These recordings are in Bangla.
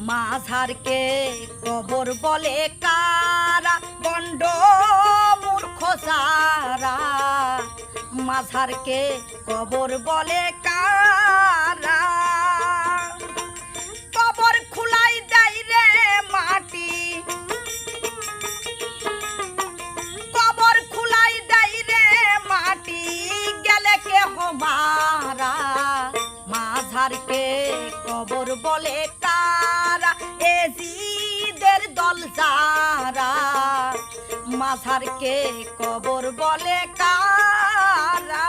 মাঝারকে কবর বলে কারা, গন্ড মূর্খ যারা। মাঝারকে কবর বলে কারা, কবর খুলাই দেয় রে মাটি, কবর খুলাই দেয় রে মাটি, গেলে কেহ মারা। মাঝারকে কবর বলে কারা, এজিদের দল যারা। মাঝারকে কবর বলে কারা।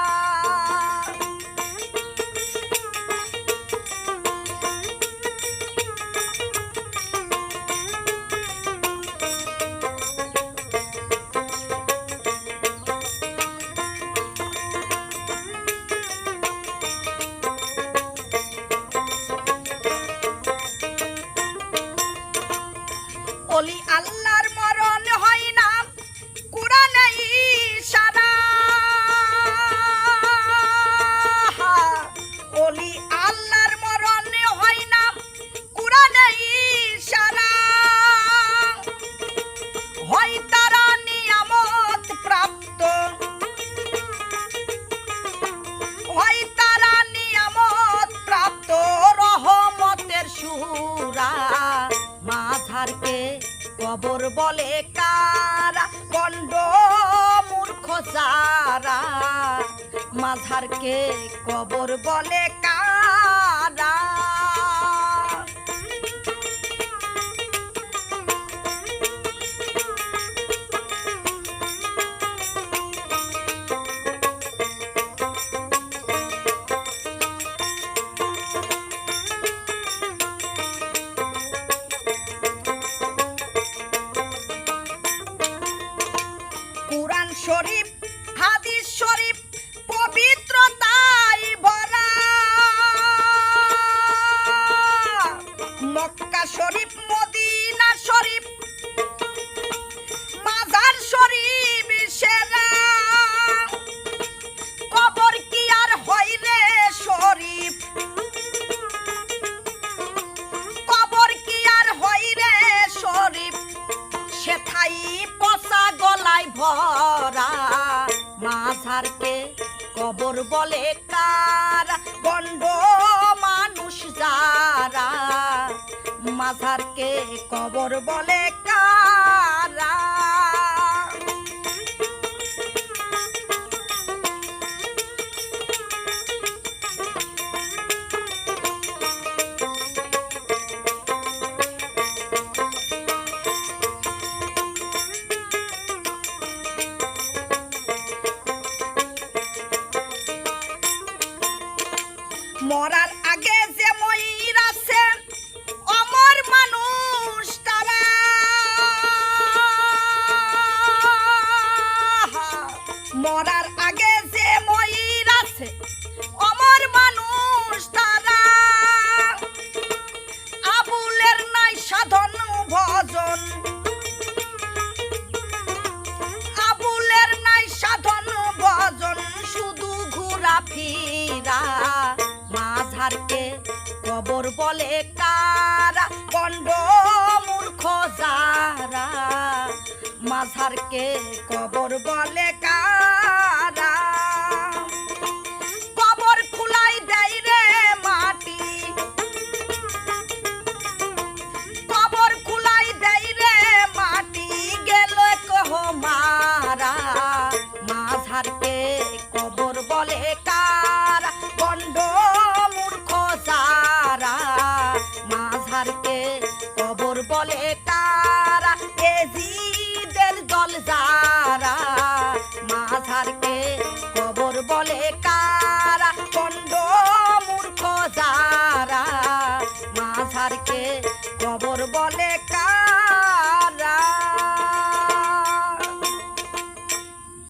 ওলি আল্লাহর মরণ হয় না কুরআনে ইশারা, ওলি আল্লাহর মরণ হয় না কুরআনে ইশারা। হয় তারা নিয়ামত প্রাপ্ত, হয় তারা নিয়ামত প্রাপ্ত, রহমতের সুরা। মাঝারকে কবর বলে কারা, গন্ড মূর্খ যারা। মাঝারকে কবর বলে কারা। কুরআন শরীফ হাদিস শরীফ পবিত্রতায় ভরা, মক্কা শরীফ মদিনা শরীফ মাজার শরীফ সেরা। কবর কি আর হয় রে শরীফ, কবর কি আর হয় রে শরীফ, সেথাই পচা গলায় ভরা। মাঝারকে কবর বলে কারা, গন্ড মানুষ যারা। মাঝারকে কবর বলে কারা। মরার আগে যে মইরাছে অমর মানুষ তারা, মরার আগে যে মইরাছে অমর মানুষ তারা। আবুলের নাই সাধন ভজন, আবুলের নাই সাধন ভজন, শুধু ঘোরা ফিরা। মাঝারকে কবর বলে কারা, গন্ড মূর্খ যারা। মাঝারকে কবর বলে